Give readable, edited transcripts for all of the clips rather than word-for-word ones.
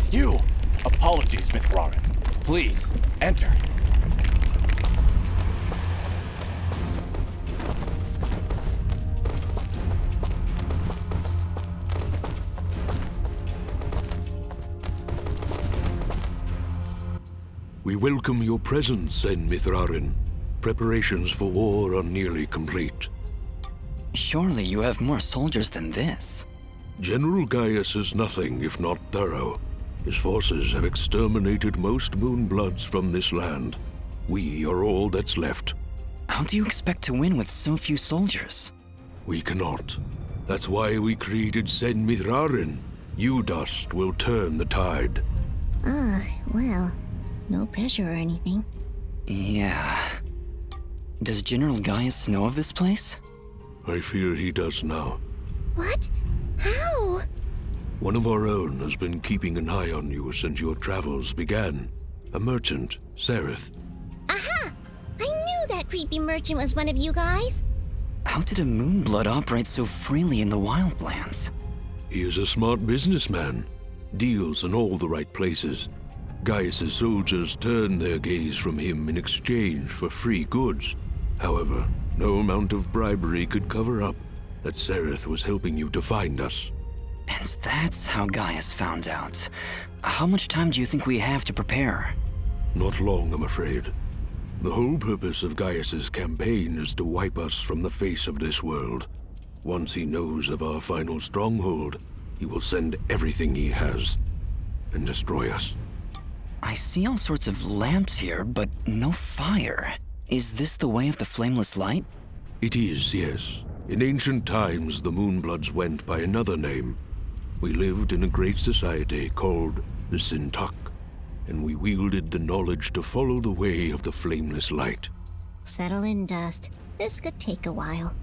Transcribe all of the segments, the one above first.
It's you! Apologies, Mithrarin. Please, enter. We welcome your presence, Mithrarin. Preparations for war are nearly complete. Surely you have more soldiers than this. General Gaius is nothing if not thorough. His forces have exterminated most Moonbloods from this land. We are all that's left. How do you expect to win with so few soldiers? We cannot. That's why we created Sen Mithrarin. You dust will turn the tide. Well, no pressure or anything. Yeah. Does General Gaius know of this place? I fear he does now. What? How? One of our own has been keeping an eye on you since your travels began. A merchant, Sereth. Aha! I knew that creepy merchant was one of you guys. How did a Moonblood operate so freely in the wildlands? He is a smart businessman. Deals in all the right places. Gaius's soldiers turned their gaze from him in exchange for free goods. However, no amount of bribery could cover up that Sereth was helping you to find us. And that's how Gaius found out. How much time do you think we have to prepare? Not long, I'm afraid. The whole purpose of Gaius's campaign is to wipe us from the face of this world. Once he knows of our final stronghold, he will send everything he has and destroy us. I see all sorts of lamps here, but no fire. Is this the way of the flameless light? It is, yes. In ancient times, the Moonbloods went by another name. We lived in a great society called the Sintuck, and we wielded the knowledge to follow the way of the flameless light. Settle in, Dust. This could take a while.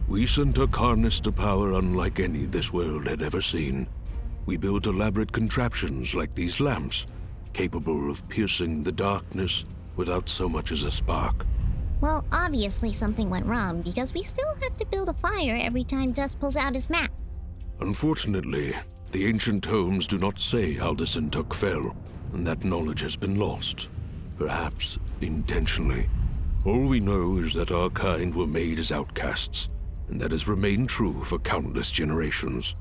We Sintuck harnessed a power unlike any this world had ever seen. We built elaborate contraptions like these lamps, capable of piercing the darkness without so much as a spark. Well, obviously something went wrong because we still have to build a fire every time Dust pulls out his map. Unfortunately, the ancient tomes do not say how the Sintuck fell, and that knowledge has been lost. Perhaps intentionally. All we know is that our kind were made as outcasts, and that has remained true for countless generations.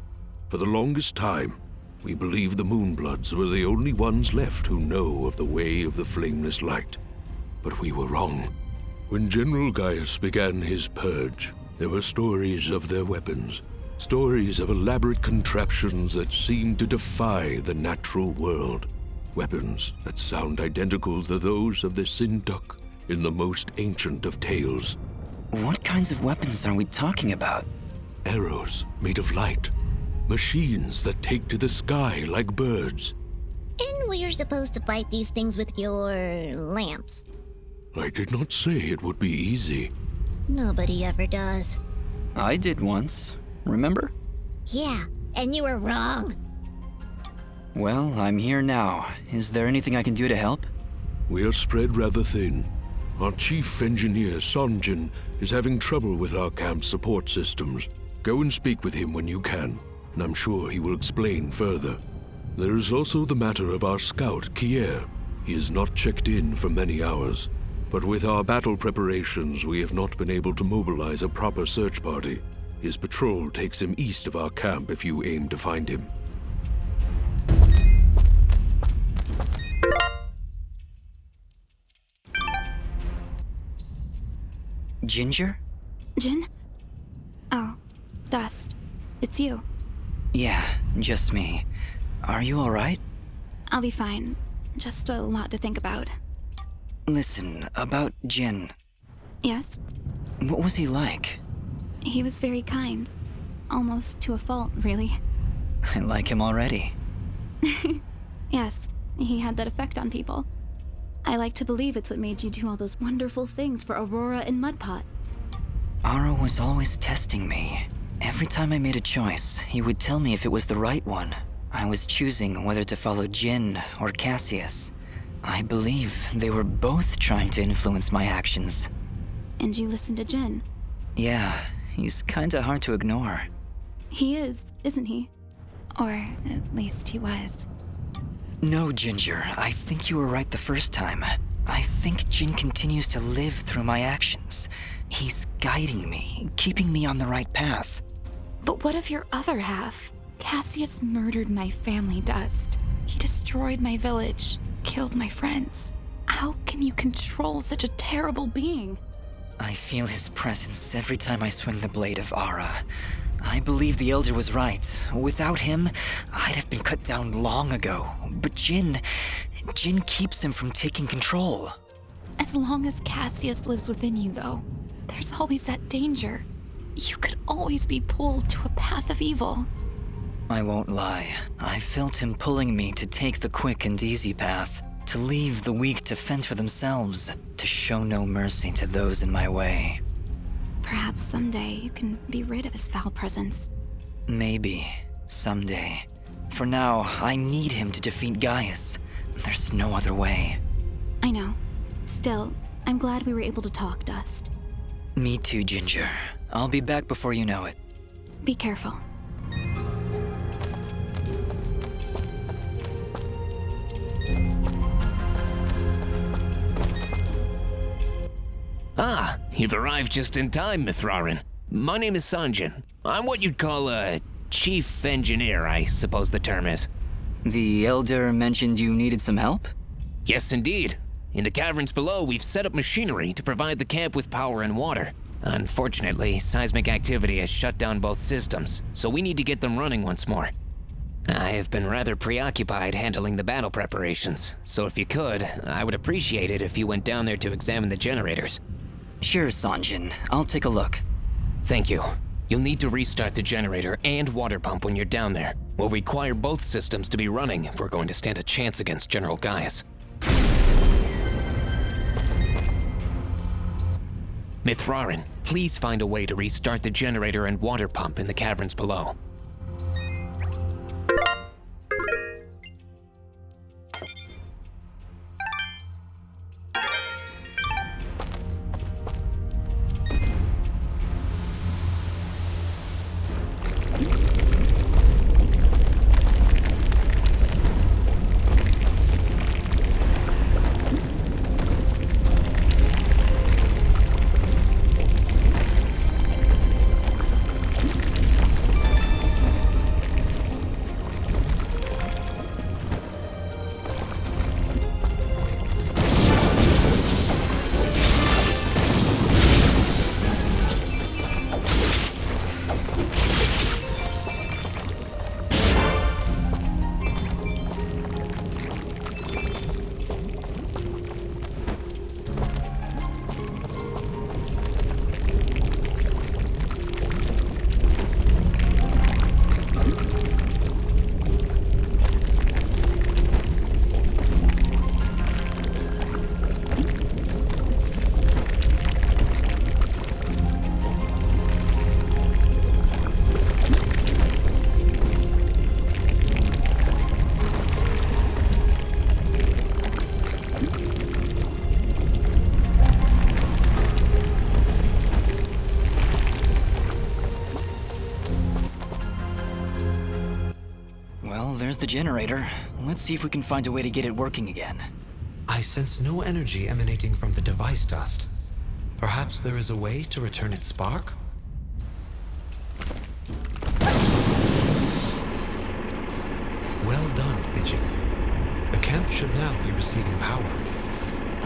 For the longest time, we believed the Moonbloods were the only ones left who know of the way of the flameless light. But we were wrong. When General Gaius began his purge, there were stories of their weapons, stories of elaborate contraptions that seemed to defy the natural world. Weapons that sound identical to those of the Sintuck in the most ancient of tales. What kinds of weapons are we talking about? Arrows made of light. Machines that take to the sky like birds. And we're supposed to fight these things with your lamps. I did not say it would be easy. Nobody ever does. I did once, remember? Yeah, and you were wrong. Well, I'm here now. Is there anything I can do to help? We are spread rather thin. Our chief engineer, Sonjin, is having trouble with our camp's support systems. Go and speak with him when you can, and I'm sure he will explain further. There is also the matter of our scout, Kier. He has not checked in for many hours, but with our battle preparations, we have not been able to mobilize a proper search party. His patrol takes him east of our camp if you aim to find him. Ginger? Jin? Oh, Dust. It's you. Yeah, just me. Are you alright? I'll be fine. Just a lot to think about. Listen, about Jin. Yes? What was he like? He was very kind. Almost to a fault, really. I like him already. Yes, he had that effect on people. I like to believe it's what made you do all those wonderful things for Aurora and Mudpot. Aro was always testing me. Every time I made a choice, he would tell me if it was the right one. I was choosing whether to follow Jin or Cassius. I believe they were both trying to influence my actions. And you listened to Jin? Yeah, he's kinda hard to ignore. He is, isn't he? Or at least he was. No, Ginger. I think you were right the first time. I think Jin continues to live through my actions. He's guiding me, keeping me on the right path. But what of your other half? Cassius murdered my family, Dust. He destroyed my village, killed my friends. How can you control such a terrible being? I feel his presence every time I swing the blade of Ara. I believe the Elder was right. Without him, I'd have been cut down long ago. But Jin keeps him from taking control. As long as Cassius lives within you, though, there's always that danger. You could always be pulled to a path of evil. I won't lie. I felt him pulling me to take the quick and easy path, to leave the weak to fend for themselves, to show no mercy to those in my way. Perhaps someday you can be rid of his foul presence. Maybe. Someday. For now, I need him to defeat Gaius. There's no other way. I know. Still, I'm glad we were able to talk, Dust. Me too, Ginger. I'll be back before you know it. Be careful. Ah, you've arrived just in time, Mithrarin. My name is Sanjin. I'm what you'd call a chief engineer, I suppose the term is. The Elder mentioned you needed some help? Yes, indeed. In the caverns below, we've set up machinery to provide the camp with power and water. Unfortunately, seismic activity has shut down both systems, so we need to get them running once more. I have been rather preoccupied handling the battle preparations, so if you could, I would appreciate it if you went down there to examine the generators. Sure, Sanjin. I'll take a look. Thank you. You'll need to restart the generator and water pump when you're down there. We'll require both systems to be running if we're going to stand a chance against General Gaius. Mithrarin, please find a way to restart the generator and water pump in the caverns below. There's the generator. Let's see if we can find a way to get it working again. I sense no energy emanating from the device, Dust. Perhaps there is a way to return its spark? Well done, Fidget. The camp should now be receiving power.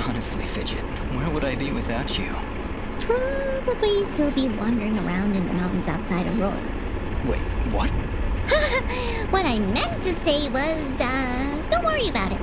Honestly, Fidget, where would I be without you? Probably still be wandering around in the mountains outside Aurora. Wait, what? What I meant to say was, don't worry about it.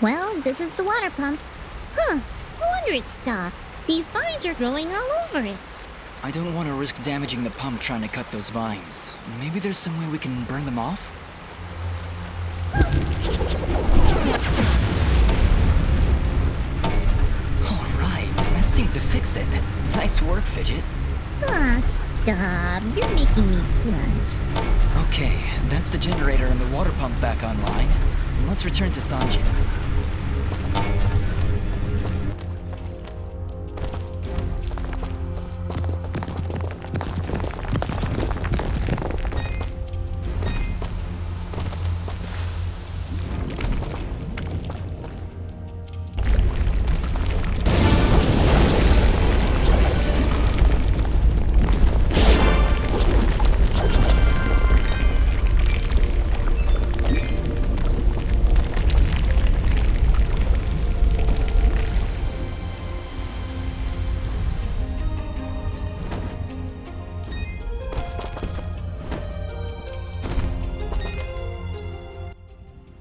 Well, this is the water pump. Huh, no wonder it's stuck. These vines are growing all over it. I don't want to risk damaging the pump trying to cut those vines. Maybe there's some way we can burn them off? Alright, that seemed to fix it. Nice work, Fidget. Ah, stop. You're making me blush. Okay, that's the generator and the water pump back online. Let's return to Sanjin.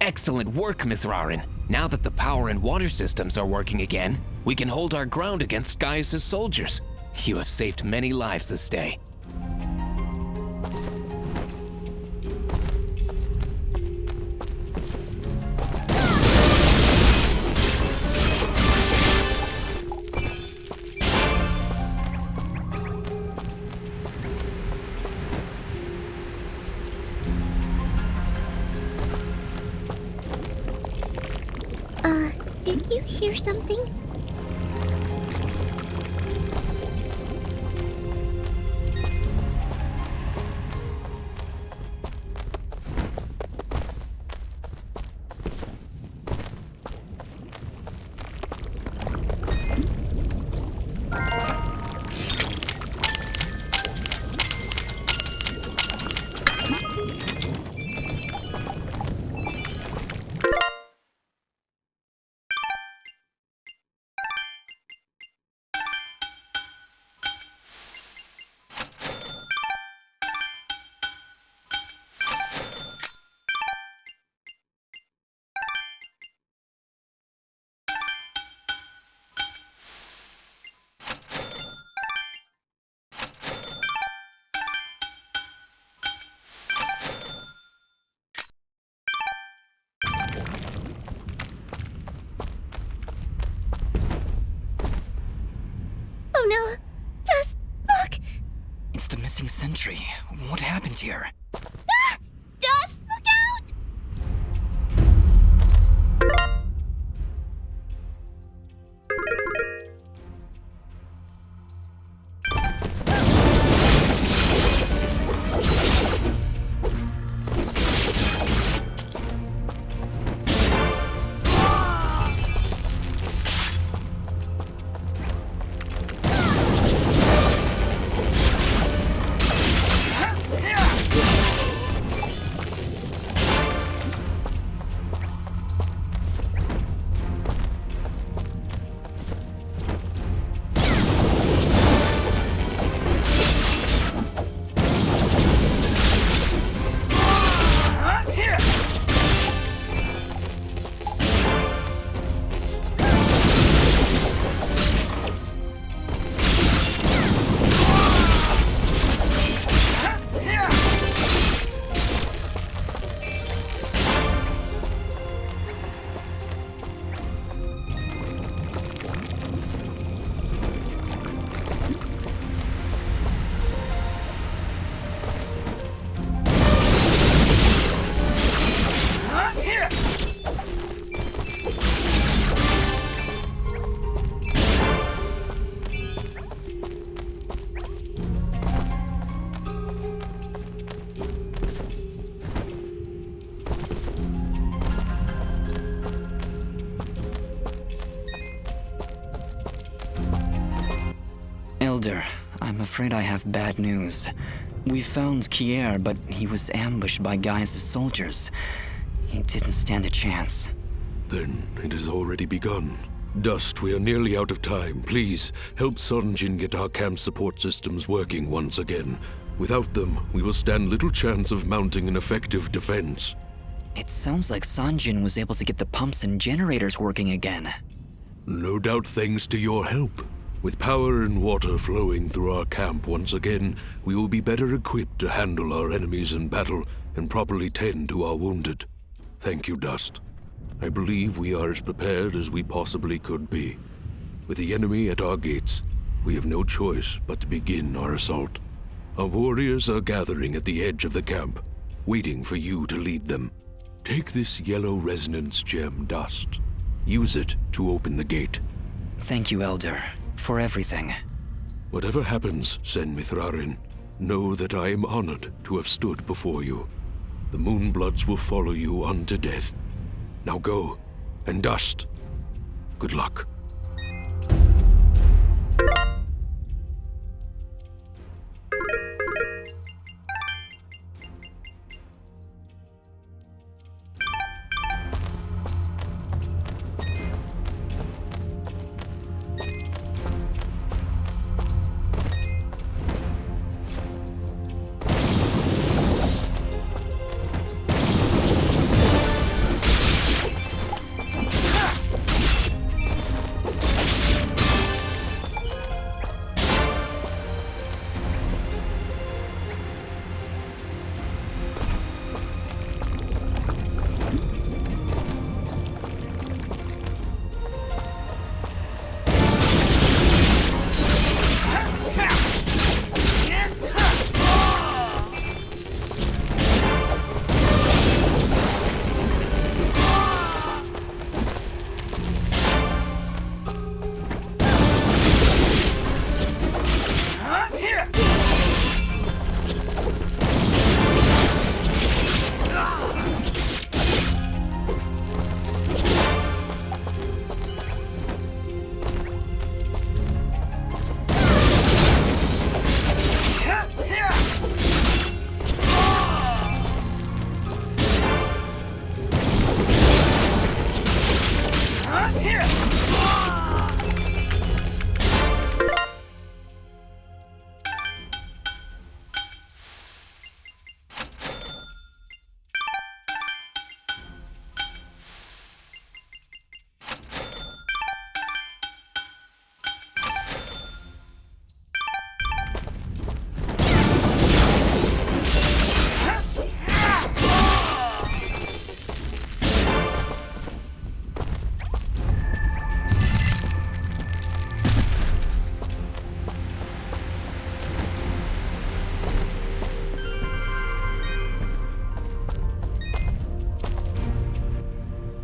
Excellent work, Miss Rarin. Now that the power and water systems are working again, we can hold our ground against Gaius' soldiers. You have saved many lives this day. Did you hear something? Oh no! Just look! It's the missing sentry. What happened here? Ah! Just look out! Elder, I'm afraid I have bad news. We found Kier, but he was ambushed by Gaius' soldiers. He didn't stand a chance. Then it has already begun. Dust, we are nearly out of time. Please, help Sanjin get our camp support systems working once again. Without them, we will stand little chance of mounting an effective defense. It sounds like Sanjin was able to get the pumps and generators working again. No doubt thanks to your help. With power and water flowing through our camp once again, we will be better equipped to handle our enemies in battle and properly tend to our wounded. Thank you, Dust. I believe we are as prepared as we possibly could be. With the enemy at our gates, we have no choice but to begin our assault. Our warriors are gathering at the edge of the camp, waiting for you to lead them. Take this yellow resonance gem, Dust. Use it to open the gate. Thank you, Elder, for everything. Whatever happens, Sen Mithrarin, know that I am honored to have stood before you. The Moonbloods will follow you unto death. Now go, and Dust, good luck.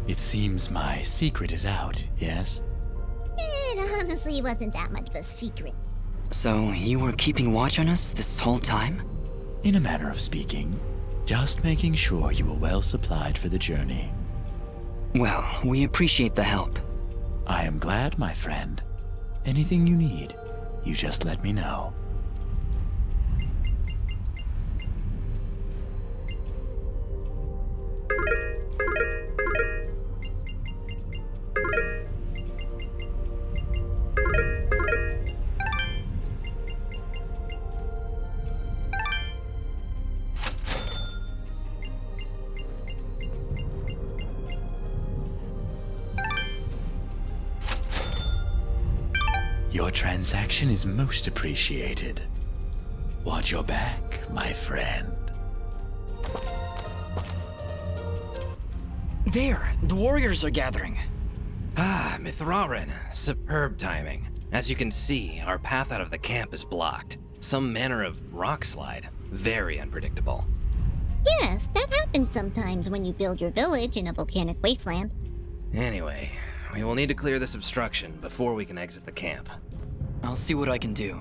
It seems my secret is out, yes? It honestly wasn't that much of a secret. So, you were keeping watch on us this whole time? In a manner of speaking, just making sure you were well supplied for the journey. Well, we appreciate the help. I am glad, my friend. Anything you need, you just let me know. Your transaction is most appreciated. Watch your back, my friend. There! The warriors are gathering. Ah, Mithrarin. Superb timing. As you can see, our path out of the camp is blocked. Some manner of rock slide. Very unpredictable. Yes, that happens sometimes when you build your village in a volcanic wasteland. Anyway, we will need to clear this obstruction before we can exit the camp. I'll see what I can do.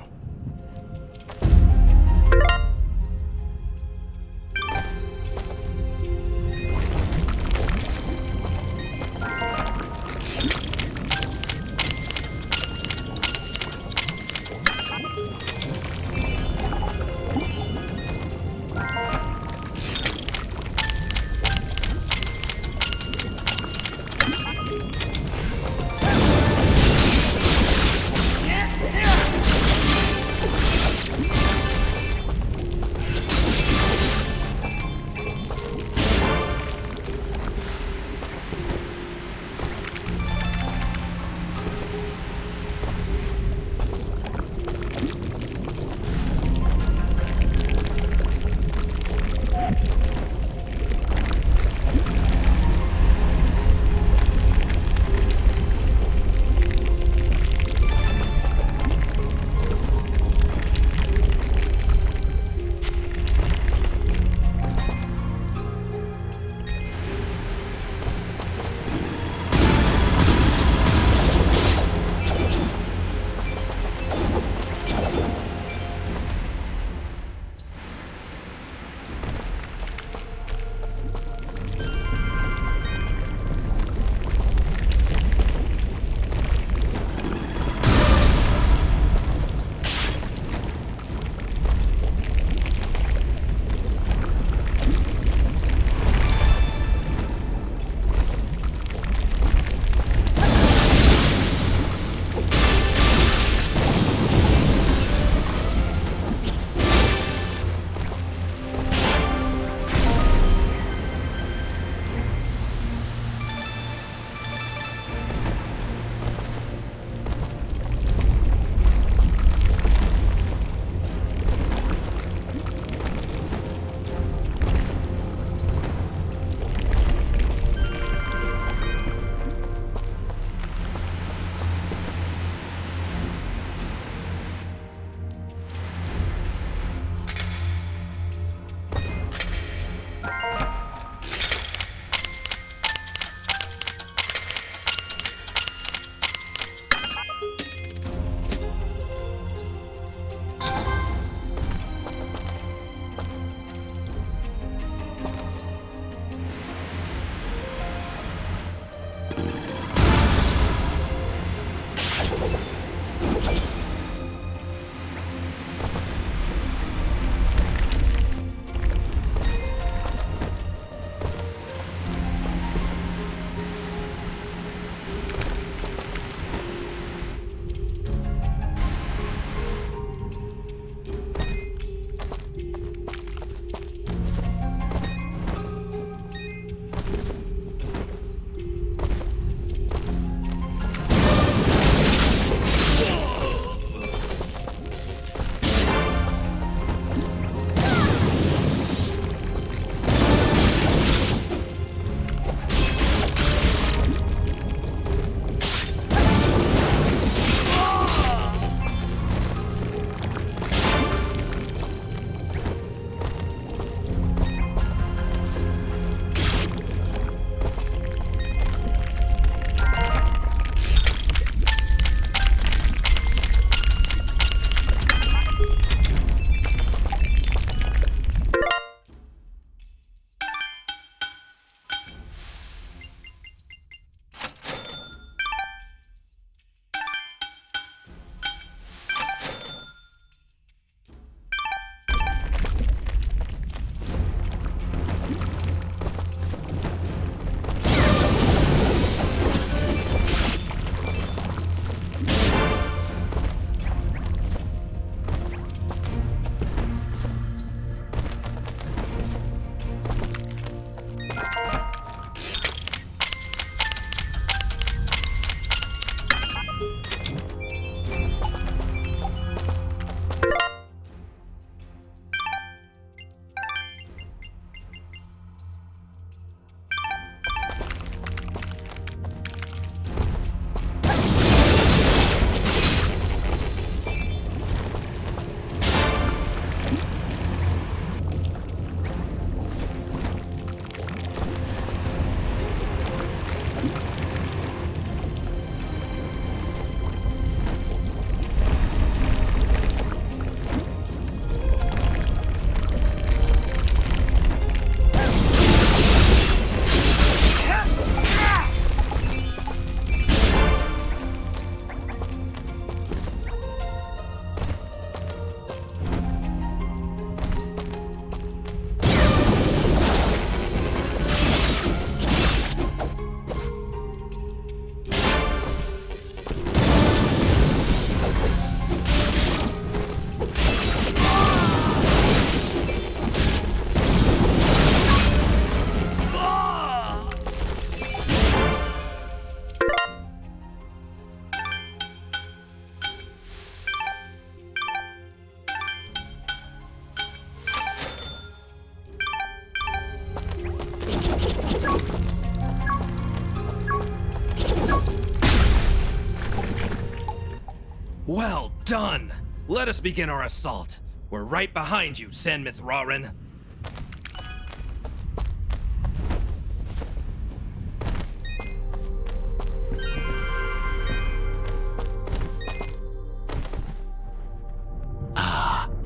Well done! Let us begin our assault. We're right behind you, Sen Mithrarin.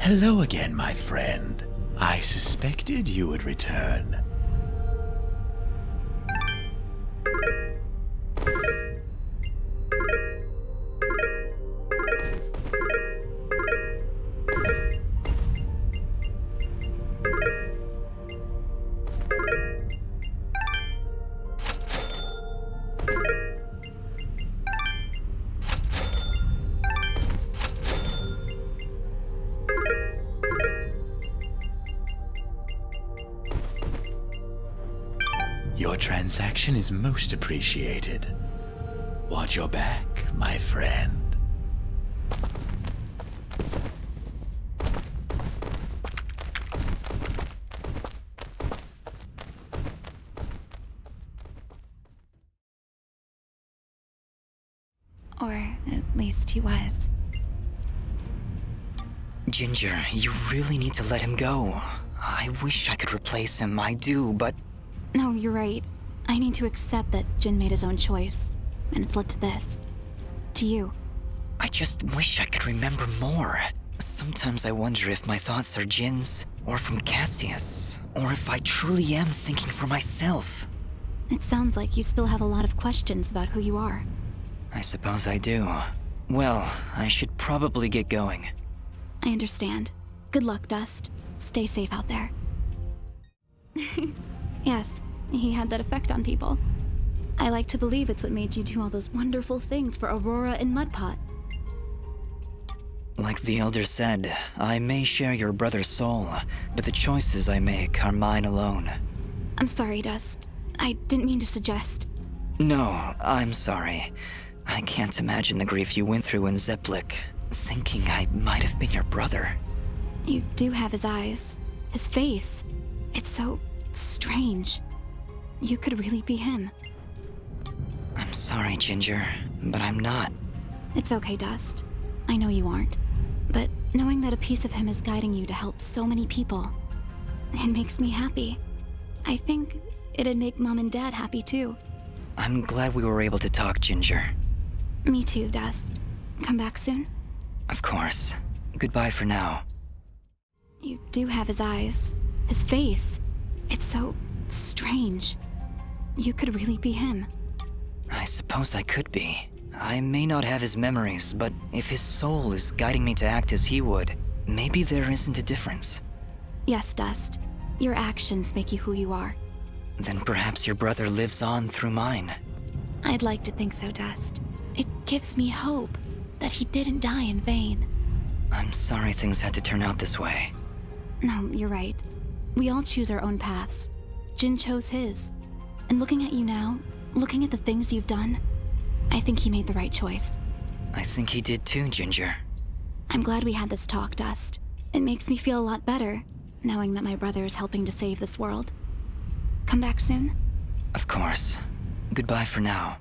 Hello again, my friend. I suspected you would return. Your transaction is most appreciated. Watch your back, my friend. Or at least he was. Ginger, you really need to let him go. I wish I could replace him, I do, but... No, you're right. I need to accept that Jin made his own choice, and it's led to this. To you. I just wish I could remember more. Sometimes I wonder if my thoughts are Jin's, or from Cassius, or if I truly am thinking for myself. It sounds like you still have a lot of questions about who you are. I suppose I do. Well, I should probably get going. I understand. Good luck, Dust. Stay safe out there. Yes, he had that effect on people. I like to believe it's what made you do all those wonderful things for Aurora and Mudpot. Like the Elder said, I may share your brother's soul, but the choices I make are mine alone. I'm sorry, Dust. I didn't mean to suggest. No, I'm sorry. I can't imagine the grief you went through in Zeplik, thinking I might have been your brother. You do have his eyes. His face. It's so strange. You could really be him. I'm sorry, Ginger, but I'm not. It's okay, Dust. I know you aren't. But knowing that a piece of him is guiding you to help so many people, it makes me happy. I think it'd make Mom and Dad happy too. I'm glad we were able to talk, Ginger. Me too, Dust. Come back soon? Of course. Goodbye for now. You do have his eyes. His face. It's so strange. You could really be him. I suppose I could be. I may not have his memories, but if his soul is guiding me to act as he would, maybe there isn't a difference. Yes, Dust. Your actions make you who you are. Then perhaps your brother lives on through mine. I'd like to think so, Dust. It gives me hope that he didn't die in vain. I'm sorry things had to turn out this way. No, you're right. We all choose our own paths. Jin chose his. And looking at you now, looking at the things you've done, I think he made the right choice. I think he did too, Ginger. I'm glad we had this talk, Dust. It makes me feel a lot better, knowing that my brother is helping to save this world. Come back soon? Of course. Goodbye for now.